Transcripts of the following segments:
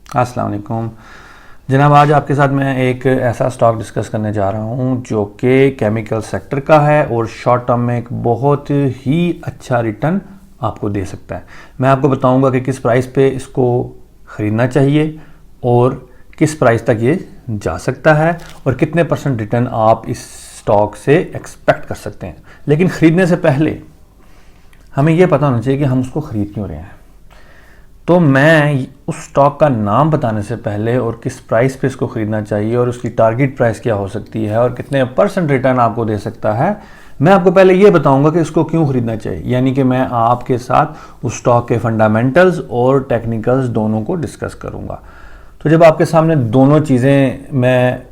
अस्सलाम वालेकुम जनाब। आज आपके साथ मैं एक ऐसा स्टॉक डिस्कस करने जा रहा हूं जो कि केमिकल सेक्टर का है और शॉर्ट टर्म में एक बहुत ही अच्छा रिटर्न आपको दे सकता है। मैं आपको बताऊंगा कि किस प्राइस पे इसको ख़रीदना चाहिए और किस प्राइस तक ये जा सकता है और कितने % रिटर्न आप इस स्टॉक से एक्सपेक्ट कर सकते हैं। लेकिन ख़रीदने से पहले हमें यह पता होना चाहिए कि हम उसको ख़रीद क्यों रहे हैं। तो मैं उस स्टॉक का नाम बताने से पहले और किस प्राइस पे इसको ख़रीदना चाहिए और उसकी टारगेट प्राइस क्या हो सकती है और कितने % रिटर्न आपको दे सकता है, मैं आपको पहले ये बताऊंगा कि इसको क्यों ख़रीदना चाहिए। यानी कि मैं आपके साथ उस स्टॉक के फंडामेंटल्स और टेक्निकल्स दोनों को डिस्कस करूंगा। तो जब आपके सामने दोनों चीज़ें मैं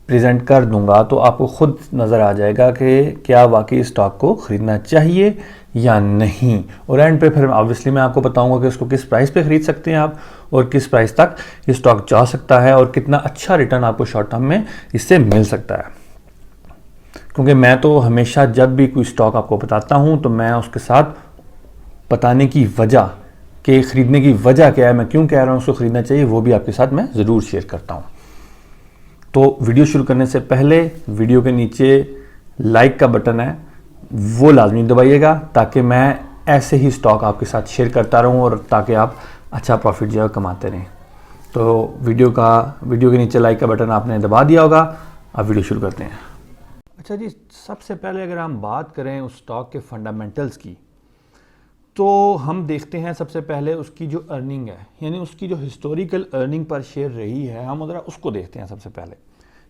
प्रेजेंट कर दूंगा तो आपको खुद नज़र आ जाएगा कि क्या वाकई स्टॉक को ख़रीदना चाहिए या नहीं। और एंड पे फिर ऑब्वियसली मैं आपको बताऊंगा कि इसको किस प्राइस पे ख़रीद सकते हैं आप और किस प्राइस तक ये स्टॉक जा सकता है और कितना अच्छा रिटर्न आपको शॉर्ट टर्म में इससे मिल सकता है। क्योंकि मैं तो हमेशा जब भी कोई स्टॉक आपको बताता हूं तो मैं उसके साथ बताने की वजह कि ख़रीदने की वजह क्या है, मैं क्यों कह रहा हूँ उसको ख़रीदना चाहिए, वो भी आपके साथ मैं ज़रूर शेयर करता हूँ। तो वीडियो शुरू करने से पहले वीडियो के नीचे लाइक का बटन है वो लाजमी दबाइएगा ताकि मैं ऐसे ही स्टॉक आपके साथ शेयर करता रहूं और ताकि आप अच्छा प्रॉफिट जो है कमाते रहें। तो वीडियो के नीचे लाइक का बटन आपने दबा दिया होगा। अब वीडियो शुरू करते हैं। अच्छा जी, सबसे पहले अगर हम बात करें उस स्टॉक के फंडामेंटल्स की तो हम देखते हैं सबसे पहले उसकी जो अर्निंग है, यानी उसकी जो हिस्टोरिकल अर्निंग पर शेयर रही है, हम ज़रा उसको देखते हैं। सबसे पहले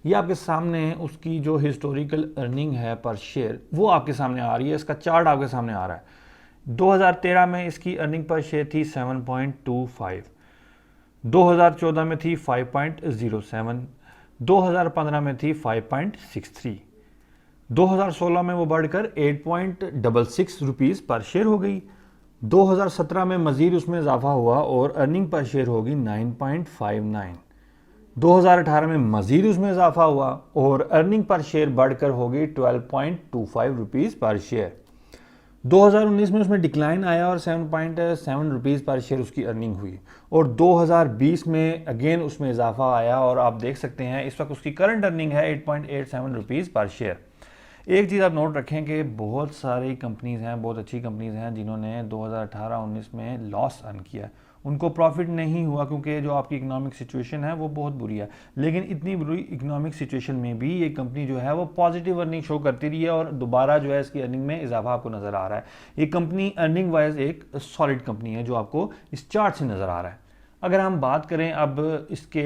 ये आपके सामने उसकी जो हिस्टोरिकल अर्निंग है पर शेयर वो आपके सामने आ रही है। इसका चार्ट आपके सामने आ रहा है। 2013 में इसकी अर्निंग पर शेयर थी 7.25, 2014 में थी 5.07, 2015 में थी 5.63, 2016 में वो बढ़कर 8.66 रुपीज़ पर शेयर हो गई। 2017 में मज़ीद उसमें इजाफा हुआ और अर्निंग पर शेयर होगी 9.59। 2018 में मज़ीद उसमें इजाफा हुआ और अर्निंग पर शेयर बढ़कर होगी 12.25 रुपीज़ पर शेयर। 2019 में उसमें डिक्लाइन आया और 7.7 रुपीज़ पर शेयर उसकी अर्निंग हुई और 2020 में अगेन उसमें इजाफा आया और आप देख सकते हैं इस वक्त उसकी करंट अर्निंग है 8.87 रुपीज़ पर शेयर। एक चीज़ आप नोट रखें कि बहुत सारी कंपनीज़ हैं, बहुत अच्छी कंपनीज़ हैं जिन्होंने 2018-19 में लॉस अर्न किया, उनको प्रॉफिट नहीं हुआ क्योंकि जो आपकी इकोनॉमिक सिचुएशन है वो बहुत बुरी है। लेकिन इतनी बुरी इकोनॉमिक सिचुएशन में भी ये कंपनी जो है वो पॉजिटिव अर्निंग शो करती रही है और दोबारा जो है इसकी अर्निंग में इजाफा आपको नज़र आ रहा है। ये कंपनी अर्निंग वाइज एक सॉलिड कंपनी है जो आपको इस चार्ट से नज़र आ रहा है। अगर हम बात करें अब इसके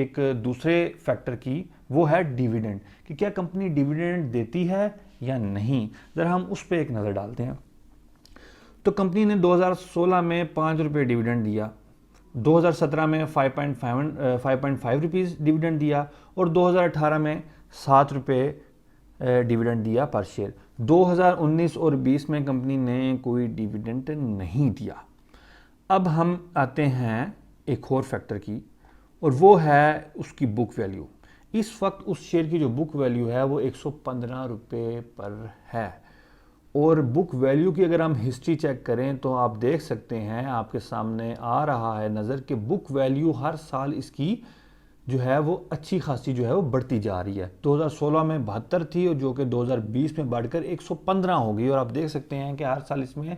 एक दूसरे फैक्टर की, वो है डिविडेंड, कि क्या कंपनी डिविडेंड देती है या नहीं। ज़रा हम उस पर एक नज़र डालते हैं। तो कंपनी ने 2016 में 5 रुपये डिविडेंड दिया, 2017 में 5.5 रुपीज़ डिविडेंड दिया और 2018 में 7 रुपये डिविडेंड दिया पर शेयर। 2019 और 20 में कंपनी ने कोई डिविडेंड नहीं दिया। अब हम आते हैं एक और फैक्टर की और वो है उसकी बुक वैल्यू। इस वक्त उस शेयर की जो बुक वैल्यू है वो 115 रुपये पर है और बुक वैल्यू की अगर हम हिस्ट्री चेक करें तो आप देख सकते हैं आपके सामने आ रहा है नज़र कि बुक वैल्यू हर साल इसकी जो है वो अच्छी खासी जो है वो बढ़ती जा रही है। 2016 में 72 थी और जो कि 2020 में बढ़कर 115 हो गई और आप देख सकते हैं कि हर साल इसमें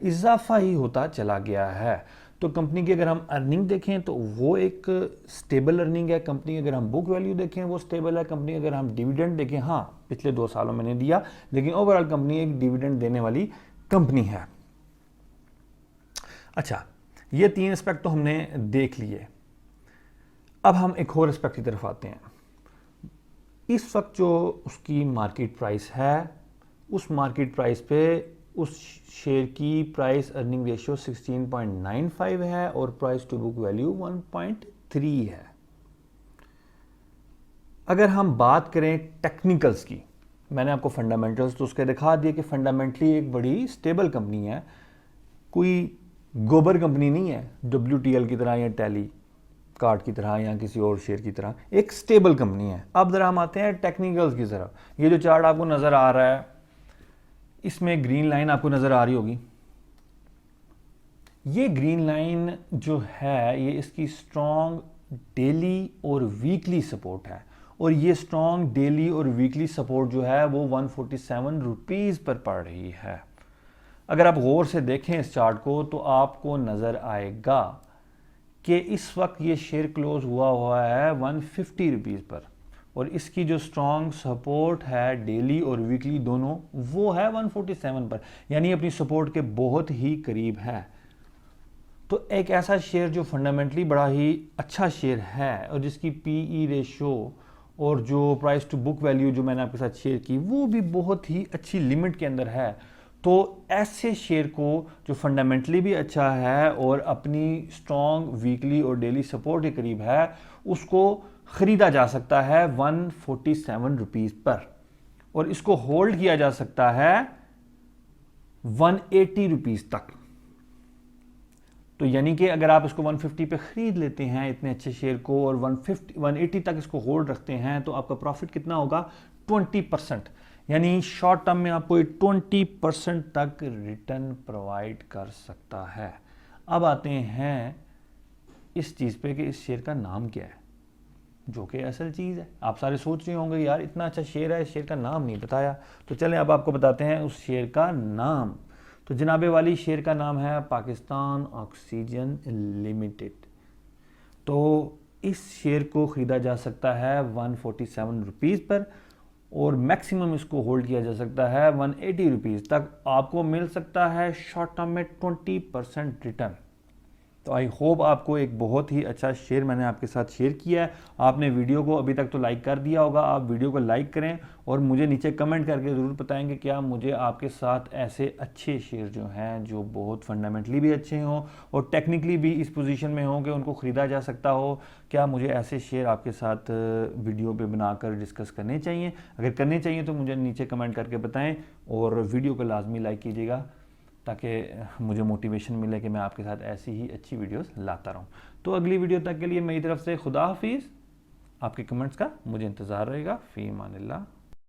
इजाफा ही होता चला गया है। तो कंपनी की अगर हम अर्निंग देखें तो वो एक स्टेबल अर्निंग है कंपनी। अगर हम बुक वैल्यू देखें वो स्टेबल है कंपनी। अगर हम डिविडेंड देखें, हाँ पिछले 2 सालों में नहीं दिया लेकिन ओवरऑल कंपनी एक डिविडेंड देने वाली कंपनी है। अच्छा, ये 3 एस्पेक्ट तो हमने देख लिए। अब हम एक और एस्पेक्ट की तरफ आते हैं। इस वक्त जो उसकी मार्केट प्राइस है, उस मार्केट प्राइस पे उस शेयर की प्राइस अर्निंग रेशियो 16.95 है और प्राइस टू बुक वैल्यू 1.3 है। अगर हम बात करें टेक्निकल्स की, मैंने आपको फंडामेंटल्स तो उसके दिखा दिए कि फंडामेंटली एक बड़ी स्टेबल कंपनी है, कोई गोबर कंपनी नहीं है WTL की तरह या टैली कार्ड की तरह या किसी और शेयर की तरह, एक स्टेबल कंपनी है। अब जरा हम आते हैं टेक्निकल्स की तरफ। ये जो चार्ट आपको नज़र आ रहा है इसमें ग्रीन लाइन आपको नज़र आ रही होगी, ये ग्रीन लाइन जो है ये इसकी स्ट्रॉन्ग डेली और वीकली सपोर्ट है, और ये स्ट्रॉन्ग डेली और वीकली सपोर्ट जो है वो 147 रुपीज़ पर पड़ रही है। अगर आप गौर से देखें इस चार्ट को तो आपको नज़र आएगा कि इस वक्त ये शेयर क्लोज हुआ है 150 रुपीज़ पर, और इसकी जो स्ट्रॉन्ग सपोर्ट है डेली और वीकली दोनों वो है 147 पर, यानी अपनी सपोर्ट के बहुत ही करीब है। तो एक ऐसा शेयर जो फंडामेंटली बड़ा ही अच्छा शेयर है और जिसकी पीई रेशो और जो प्राइस टू बुक वैल्यू जो मैंने आपके साथ शेयर की वो भी बहुत ही अच्छी लिमिट के अंदर है, तो ऐसे शेयर को जो फंडामेंटली भी अच्छा है और अपनी स्ट्रॉन्ग वीकली और डेली सपोर्ट के करीब है उसको ख़रीदा जा सकता है 147 रुपीज़ पर, और इसको होल्ड किया जा सकता है 180 रुपीज़ तक। तो यानी कि अगर आप इसको 150 पे ख़रीद लेते हैं इतने अच्छे शेयर को और 180 तक इसको होल्ड रखते हैं तो आपका प्रॉफिट कितना होगा 20%, यानी शॉर्ट टर्म में आपको 20% तक रिटर्न प्रोवाइड कर सकता है। अब आते हैं इस चीज़ पे कि इस शेयर का नाम क्या है, जो कि असल चीज़ है। आप सारे सोच रहे होंगे यार इतना अच्छा शेयर है, इस शेयर का नाम नहीं बताया, तो चलें अब आपको बताते हैं उस शेयर का नाम। तो जनाबे वाली शेयर का नाम है पाकिस्तान ऑक्सीजन लिमिटेड। तो इस शेयर को ख़रीदा जा सकता है 147 रुपीज़ पर और मैक्सिमम इसको होल्ड किया जा सकता है 180 रुपीज़ तक। आपको मिल सकता है शॉर्ट टर्म में 20% रिटर्न। तो आई होप आपको एक बहुत ही अच्छा शेयर मैंने आपके साथ शेयर किया है। आपने वीडियो को अभी तक तो लाइक कर दिया होगा, आप वीडियो को लाइक करें और मुझे नीचे कमेंट करके ज़रूर बताएंगे क्या मुझे आपके साथ ऐसे अच्छे शेयर जो हैं जो बहुत फंडामेंटली भी अच्छे हों और टेक्निकली भी इस पोजीशन में हों कि उनको ख़रीदा जा सकता हो, क्या मुझे ऐसे शेयर आपके साथ वीडियो पे बनाकर डिस्कस करने चाहिए। अगर करने चाहिए तो मुझे नीचे कमेंट करके बताएं और वीडियो को लाजमी लाइक कीजिएगा ताकि मुझे मोटिवेशन मिले कि मैं आपके साथ ऐसी ही अच्छी वीडियोस लाता रहूं। तो अगली वीडियो तक के लिए मेरी तरफ से खुदा हाफिज़। आपके कमेंट्स का मुझे इंतज़ार रहेगा। फ़ी अमानिल्लाह।